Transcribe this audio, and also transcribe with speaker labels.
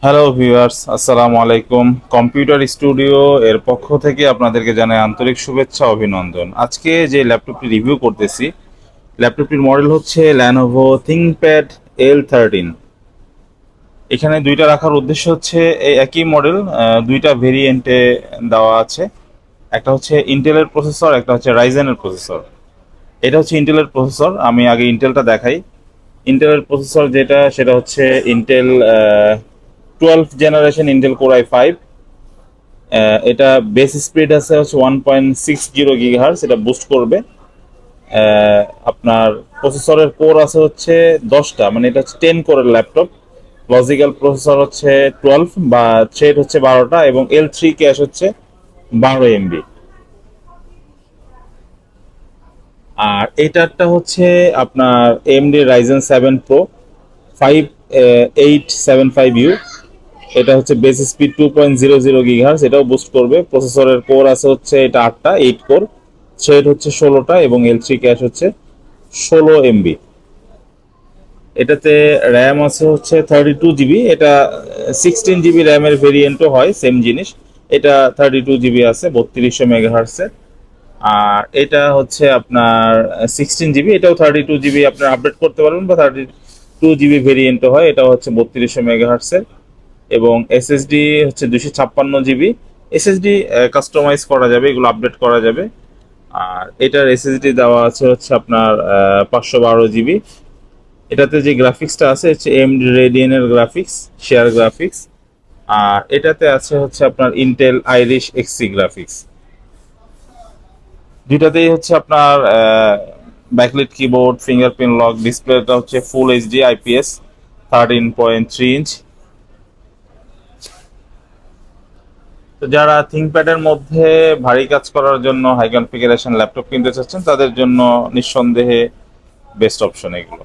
Speaker 1: Hello viewers, আসসালামু আলাইকুম। Computer studio এর পক্ষ থেকে আপনাদেরকে জানাই আন্তরিক শুভেচ্ছা অভিনন্দন। আজকে যে ল্যাপটপটি রিভিউ করতেছি, ল্যাপটপটির মডেল হচ্ছে ল্যানোভো থিংকপ্যাড L13। এখানে দুইটা রাখার উদ্দেশ্য হচ্ছে এই একই মডেল দুইটা ভেরিয়েন্টে দেওয়া আছে। একটা হচ্ছে ইন্টেলের প্রসেসর, একটা হচ্ছে রাইজেনের প্রসেসর। এটা হচ্ছে ইন্টেলের প্রসেসর। আমি আগে ইন্টেলটা দেখাই। ইন্টেলের প্রসেসর যেটা, সেটা হচ্ছে Intel 12 generation Intel core i5। এটা বেস স্পিড আছে হচ্ছে 1.60 GHz, এটা বুস্ট করবে। আপনার প্রসেসরের কোর আছে হচ্ছে 10টা, মানে এটা হচ্ছে 10 কোরের ল্যাপটপ। লজিক্যাল প্রসেসর হচ্ছে 12 বা থ্রেড হচ্ছে 12টা, এবং L3 ক্যাশ হচ্ছে 12 MB। আর এটারটা হচ্ছে আপনার AMD Ryzen 7 Pro 5875U। এটা হচ্ছে বেস স্পিড 2.00 GHz, এটাও বুস্ট করবে। প্রসেসরের কোর আছে হচ্ছে এটা 8টা, 8 কোর। থ্রেড হচ্ছে 16টা, এবং L3 ক্যাশ হচ্ছে 16 MB। এটাতে র্যাম আছে হচ্ছে 32 GB। এটা 16 GB র্যামের ভেরিয়েন্টও হয়, সেম জিনিস। এটা 32 GB আছে, 3200 MHz-এর। আর এটা হচ্ছে আপনার 16 GB, এটাও 32 GB আপনার আপডেট করতে পারবেন, বা 32 GB ভেরিয়েন্টও হয়, এটা হচ্ছে 3200 MHz-এর। এবং এসএসডি হচ্ছে 256 GB। এসএসডি কাস্টমাইজ করা যাবে, এগুলো আপডেট করা যাবে। আর এটার এসএসডি দেওয়া আছে হচ্ছে আপনার 512 GB। এটাতে যে গ্রাফিক্সটা আছে হচ্ছে AMD রেডিয়ানের গ্রাফিক্স, শেয়ার গ্রাফিক্স। আর এটাতে আছে হচ্ছে আপনার ইন্টেল আইরিশ এক্সি গ্রাফিক্স। দুইটাতেই হচ্ছে আপনার ব্যাকলিট কিবোর্ড, ফিঙ্গারপ্রিন্ট লক। ডিসপ্লেটা হচ্ছে ফুল এইচডি IPS 13.3 ইঞ্চ। তো যারা থিংকপ্যাডের মধ্যে ভারী কাজ করার জন্য হাই কনফিগারেশন ল্যাপটপ কিনতে চাচ্ছেন, তাদের জন্য নিঃসন্দেহে বেস্ট অপশন এগুলো।